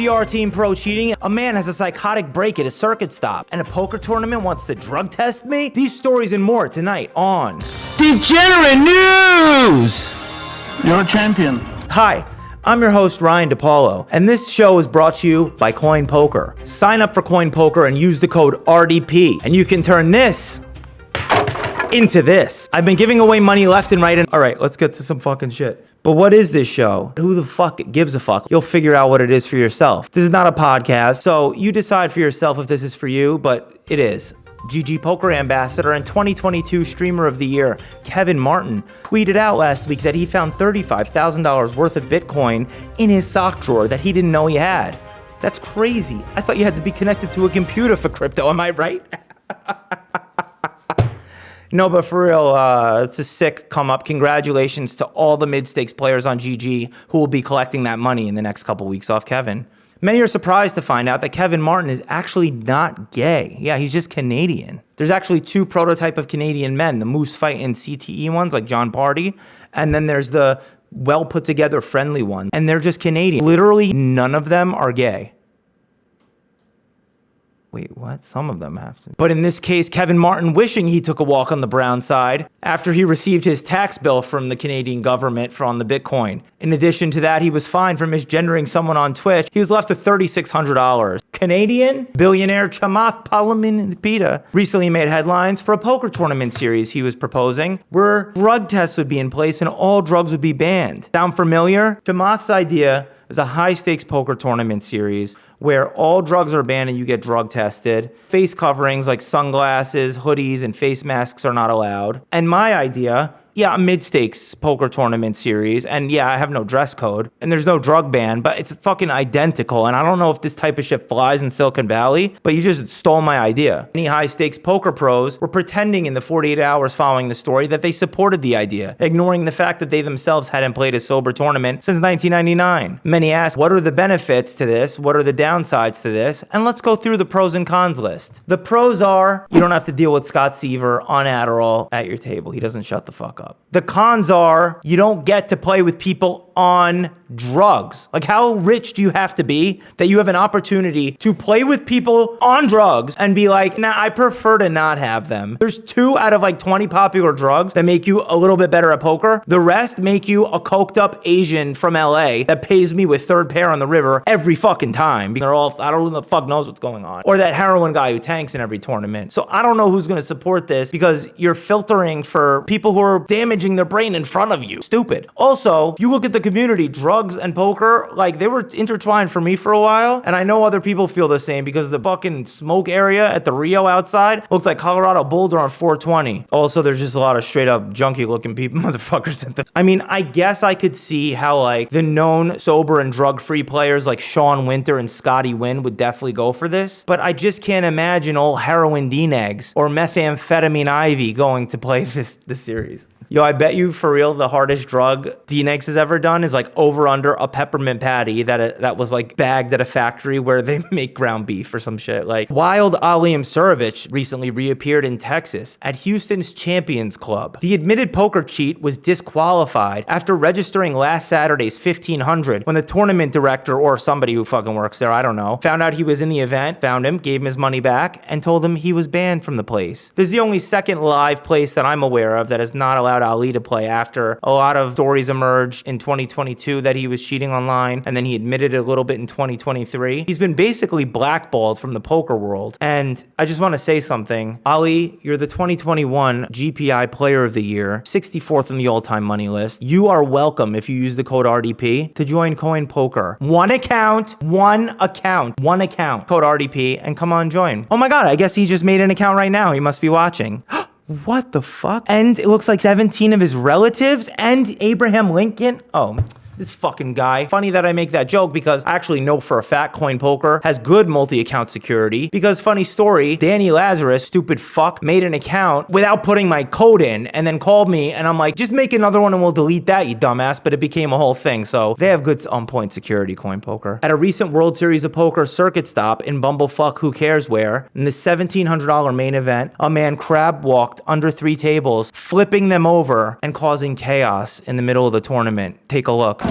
ACR team pro cheating, a man has a psychotic break at a circuit stop, and a poker tournament wants to drug test me? These stories and more tonight on Degenerate News! You're a champion. Hi, I'm your host Ryan Depaulo, and this show is brought to you by Coin Poker. Sign up for Coin Poker and use the code RDP, and you can turn this into this. I've been giving away money left and right, and alright, let's get to some fucking shit. But what is this show? Who the fuck gives a fuck? You'll figure out what it is for yourself. This is not a podcast, so you decide for yourself if this is for you, but it is. GG Poker Ambassador and 2022 Streamer of the Year, Kevin Martin, tweeted out last week that he found $35,000 worth of Bitcoin in his sock drawer that he didn't know he had. That's crazy. I thought you had to be connected to a computer for crypto, am I right? No, but for real, it's a sick come up. Congratulations to all the mid-stakes players on GG who will be collecting that money in the next couple weeks off Kevin. Many are surprised to find out that Kevin Martin is actually not gay. Yeah, he's just Canadian. There's actually two prototype of Canadian men, the moose fight and CTE ones like John Party, and then there's the well put together friendly one, and they're just Canadian. Literally none of them are gay. Wait, what? Some of them have to. But in this case, Kevin Martin wishing he took a walk on the brown side after he received his tax bill from the Canadian government on the Bitcoin. In addition to that, he was fined for misgendering someone on Twitch. He was left with $3,600. Canadian billionaire Chamath Palihapitiya recently made headlines for a poker tournament series he was proposing where drug tests would be in place and all drugs would be banned. Sound familiar? Chamath's idea is a high-stakes poker tournament series where all drugs are banned and you get drug tested. Face coverings like sunglasses, hoodies, and face masks are not allowed. And my idea, yeah, a mid-stakes poker tournament series, and yeah, I have no dress code, and there's no drug ban, but it's fucking identical, and I don't know if this type of shit flies in Silicon Valley, but you just stole my idea. Many high-stakes poker pros were pretending in the 48 hours following the story that they supported the idea, ignoring the fact that they themselves hadn't played a sober tournament since 1999. Many asked, what are the benefits to this? What are the downsides to this? And let's go through the pros and cons list. The pros are, you don't have to deal with Scott Seaver on Adderall at your table. He doesn't shut the fuck up. The cons are you don't get to play with people on drugs. Like, how rich do you have to be that you have an opportunity to play with people on drugs and be like, nah, I prefer to not have them. There's 2 out of like 20 popular drugs that make you a little bit better at poker. The rest make you a coked up Asian from LA that pays me with third pair on the river every fucking time. They're all, I don't know who the fuck knows what's going on. Or that heroin guy who tanks in every tournament. So I don't know who's going to support this because you're filtering for people who are damaging their brain in front of you. Stupid. Also, you look at the community, drugs and poker, like they were intertwined for me for a while. And I know other people feel the same because the fucking smoke area at the Rio outside looks like Colorado Boulder on 420. Also, there's just a lot of straight up junkie looking people, motherfuckers. I mean, I guess I could see how like the known sober and drug free players like Sean Winter and Scotty Wynn would definitely go for this. But I just can't imagine old heroin D-negs or methamphetamine Ivy going to play this series. Yo, I bet you for real the hardest drug D-Negs has ever done is like over under a peppermint patty that was like bagged at a factory where they make ground beef or some shit. Like Wild Ali Imsurovich recently reappeared in Texas at Houston's Champions Club. The admitted poker cheat was disqualified after registering last Saturday's 1500 when the tournament director or somebody who fucking works there, I don't know, found out he was in the event, found him, gave him his money back, and told him he was banned from the place. This is the only second live place that I'm aware of that is not allowed Ali to play after a lot of stories emerged in 2022 that he was cheating online, and then he admitted it a little bit in 2023. He's been basically blackballed from the poker world. And I just want to say something. Ali, you're the 2021 GPI Player of the Year, 64th on the all-time money list. You are welcome if you use the code RDP to join Coin Poker. One account, code RDP, and come on, join. Oh my God, I guess he just made an account right now. He must be watching. What the fuck? And it looks like 17 of his relatives and Abraham Lincoln. Oh, this fucking guy. Funny that I make that joke because I actually know for a fact Coin Poker has good multi-account security because funny story, Danny Lazarus, stupid fuck, made an account without putting my code in and then called me and I'm like, just make another one and we'll delete that, you dumbass. But it became a whole thing. So they have good on-point security, Coin Poker. At a recent World Series of Poker circuit stop in Bumblefuck Who Cares Where, in the $1,700 main event, a man crab walked under 3 tables, flipping them over and causing chaos in the middle of the tournament. Take a look.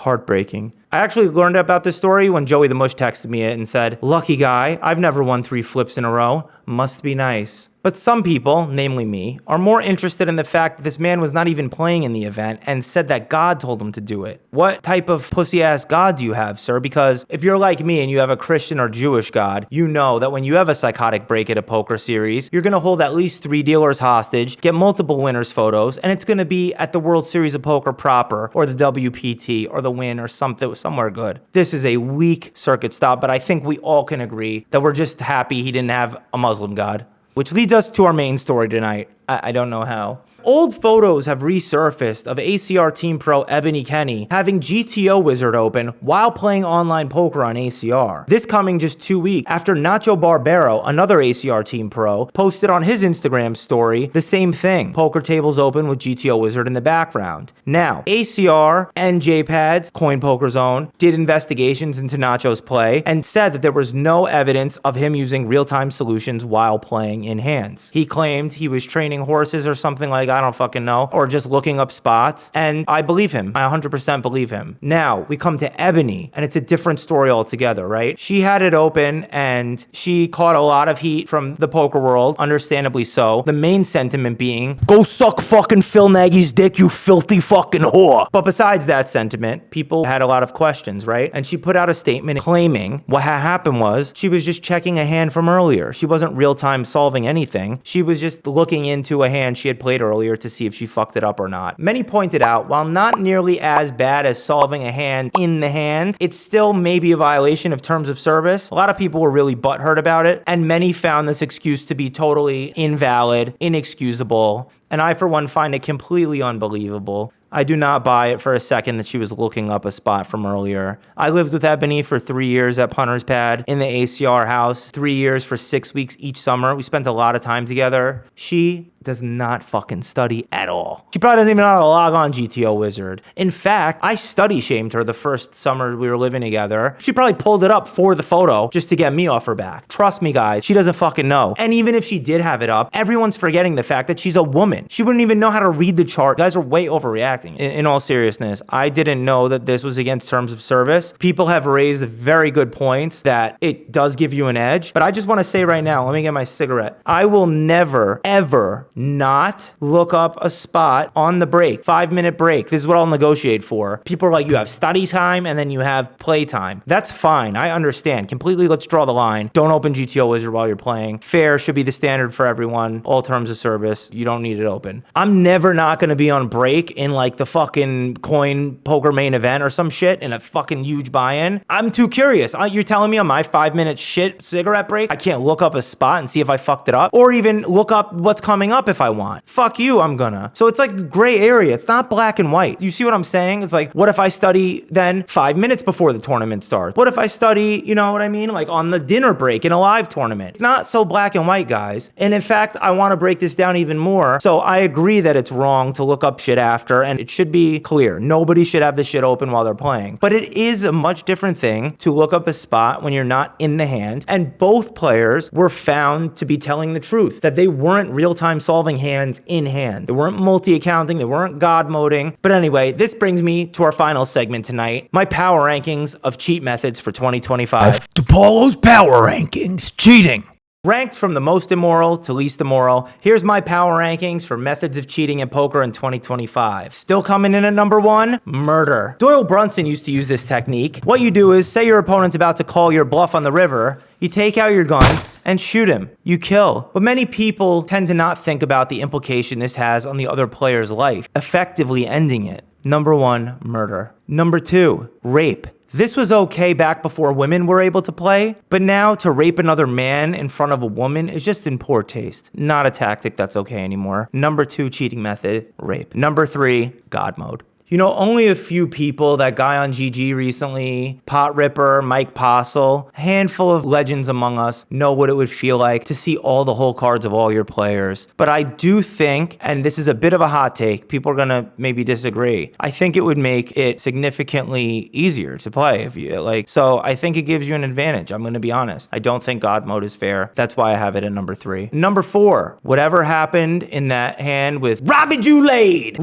Heartbreaking. I actually learned about this story when Joey the Mush texted me it and said, "Lucky guy, I've never won 3 flips in a row. Must be nice." But some people, namely me, are more interested in the fact that this man was not even playing in the event and said that God told him to do it. What type of pussy-ass God do you have, sir? Because if you're like me and you have a Christian or Jewish God, you know that when you have a psychotic break at a poker series, you're going to hold at least 3 dealers hostage, get multiple winners' photos, and it's going to be at the World Series of Poker proper, or the WPT, or the Win, or somewhere good. This is a weak circuit stop, but I think we all can agree that we're just happy he didn't have a Muslim God. Which leads us to our main story tonight. I don't know how. Old photos have resurfaced of ACR Team Pro Ebony Kenny having GTO Wizard open while playing online poker on ACR. This coming just 2 weeks after Nacho Barbero, another ACR Team Pro, posted on his Instagram story the same thing. Poker tables open with GTO Wizard in the background. Now, ACR and JPAD's Coin Poker Zone did investigations into Nacho's play and said that there was no evidence of him using real-time solutions while playing in hands. He claimed he was training horses or something like I don't fucking know, or just looking up spots, and I believe him. I 100% believe him. Now, we come to Ebony, and it's a different story altogether, right? She had it open, and she caught a lot of heat from the poker world, understandably so. The main sentiment being, "Go suck fucking Phil Nagy's dick, you filthy fucking whore." But besides that sentiment, people had a lot of questions, right? And she put out a statement claiming what had happened was she was just checking a hand from earlier. She wasn't real-time solving anything. She was just looking into a hand she had played earlier to see if she fucked it up or not. Many pointed out, while not nearly as bad as solving a hand in the hand, it's still maybe a violation of terms of service. A lot of people were really butthurt about it, and many found this excuse to be totally invalid, inexcusable, and I, for one, find it completely unbelievable. I do not buy it for a second that she was looking up a spot from earlier. I lived with Ebony for 3 years at Punter's Pad in the ACR house, 3 years for 6 weeks each summer. We spent a lot of time together. She does not fucking study at all. She probably doesn't even know how to log on GTO Wizard. In fact, I study shamed her the first summer we were living together. She probably pulled it up for the photo just to get me off her back. Trust me, guys, she doesn't fucking know. And even if she did have it up, everyone's forgetting the fact that she's a woman. She wouldn't even know how to read the chart. You guys are way overreacting. In all seriousness, I didn't know that this was against terms of service. People have raised very good points that it does give you an edge, but I just want to say right now, let me get my cigarette. I will never, ever not look up a spot on the break, 5-minute break. This is what I'll negotiate for. People are like, you have study time and then you have play time. That's fine. I understand. Completely, let's draw the line. Don't open GTO Wizard while you're playing. Fair should be the standard for everyone. All terms of service. You don't need it open. I'm never not going to be on break in like the fucking coin poker main event or some shit in a fucking huge buy-in. I'm too curious. You're telling me on my 5-minute shit cigarette break, I can't look up a spot and see if I fucked it up or even look up what's coming up if I want. Fuck you, I'm gonna. So it's like a gray area. It's not black and white. You see what I'm saying? It's like, what if I study then 5 minutes before the tournament starts? What if I study, you know what I mean? Like on the dinner break in a live tournament. It's not so black and white, guys. And in fact, I want to break this down even more. So I agree that it's wrong to look up shit after, and it should be clear. Nobody should have the shit open while they're playing. But it is a much different thing to look up a spot when you're not in the hand. And both players were found to be telling the truth, that they weren't real-time solving hands in hand. They weren't multi-accounting. They weren't God moding. But anyway, this brings me to our final segment tonight, my power rankings of cheat methods for 2025. Depaulo's power rankings. Cheating. Ranked from the most immoral to least immoral, here's my power rankings for methods of cheating in poker in 2025. Still coming in at number 1, murder. Doyle Brunson used to use this technique. What you do is, say your opponent's about to call your bluff on the river, you take out your gun and shoot him. You kill. But many people tend to not think about the implication this has on the other player's life, effectively ending it. Number 1, murder. Number 2, rape. This was okay back before women were able to play, but now to rape another man in front of a woman is just in poor taste. Not a tactic that's okay anymore. Number 2 cheating method, rape. Number 3, God mode. You know, only a few people, that guy on GG recently, Pot Ripper, Mike Postle, a handful of legends among us know what it would feel like to see all the whole cards of all your players. But I do think, and this is a bit of a hot take, people are gonna maybe disagree, I think it would make it significantly easier to play if you like. So I think it gives you an advantage. I'm gonna be honest. I don't think God mode is fair. That's why I have it at number 3. Number 4, whatever happened in that hand with Robbie Laid,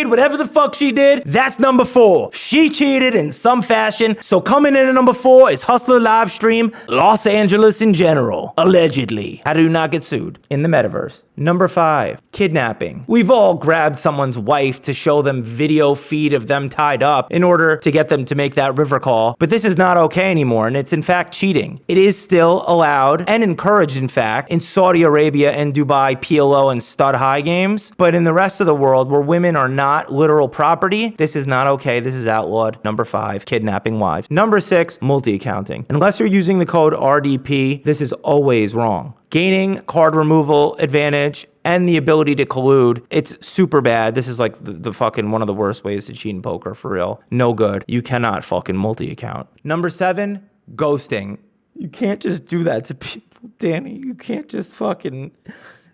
whatever the fuck fuck she did? That's number 4. She cheated in some fashion. So coming in at number 4 is Hustler live stream Los Angeles in general. Allegedly. How do you not get sued? In the metaverse. Number 5, kidnapping. We've all grabbed someone's wife to show them video feed of them tied up in order to get them to make that river call. But this is not okay anymore, and it's in fact cheating. It is still allowed and encouraged, in fact, in Saudi Arabia and Dubai PLO and stud high games. But in the rest of the world where women are not literal property, this is not okay. This is outlawed. Number 5, kidnapping wives. Number 6, multi-accounting. Unless you're using the code RDP, this is always wrong. Gaining card removal advantage and the ability to collude, it's super bad. This is like the fucking one of the worst ways to cheat in poker, for real. No good. You cannot fucking multi-account. Number 7, ghosting. You can't just do that to people, Danny. You can't just fucking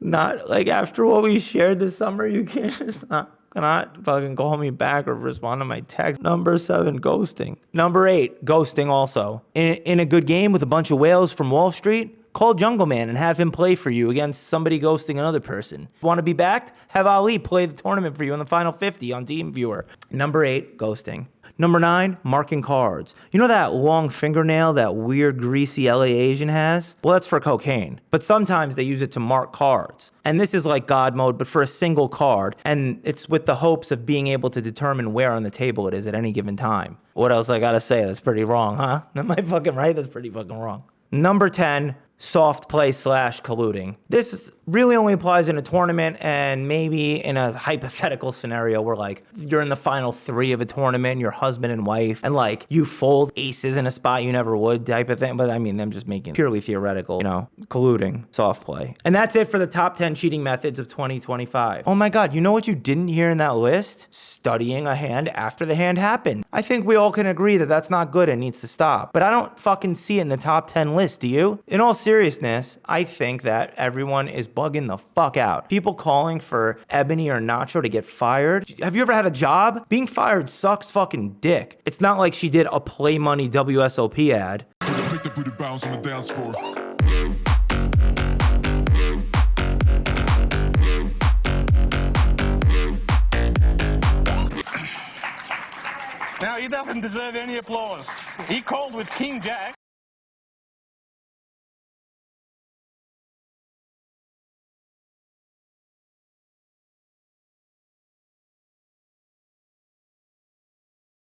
not, like, after what we shared this summer, you can't just not fucking call me back or respond to my text. Number 7, ghosting. Number 8, ghosting also. In a good game with a bunch of whales from Wall Street, call Jungle Man and have him play for you against somebody ghosting another person. Want to be backed? Have Ali play the tournament for you in the final 50 on TeamViewer. Number 8, ghosting. Number 9, marking cards. You know that long fingernail that weird greasy LA Asian has? Well, that's for cocaine. But sometimes they use it to mark cards. And this is like God mode, but for a single card. And it's with the hopes of being able to determine where on the table it is at any given time. What else I gotta say? That's pretty wrong, huh? Am I fucking right? That's pretty fucking wrong. Number 10, soft play / colluding. This really only applies in a tournament and maybe in a hypothetical scenario where, like, you're in the final 3 of a tournament, you're husband and wife, and, like, you fold aces in a spot you never would type of thing. But I mean, I'm just making it purely theoretical, colluding, soft play. And that's it for the top 10 cheating methods of 2025. Oh my God, you know what you didn't hear in that list? Studying a hand after the hand happened. I think we all can agree that that's not good and needs to stop. But I don't fucking see it in the top 10 list, do you? In all seriousness, I think that everyone is bugging the fuck out. People calling for Ebony or Nacho to get fired. Have you ever had a job? Being fired sucks fucking dick. It's not like she did a Play Money WSOP ad. Make the booty bounce on the dance floor. Now, he doesn't deserve any applause. He called with King Jack.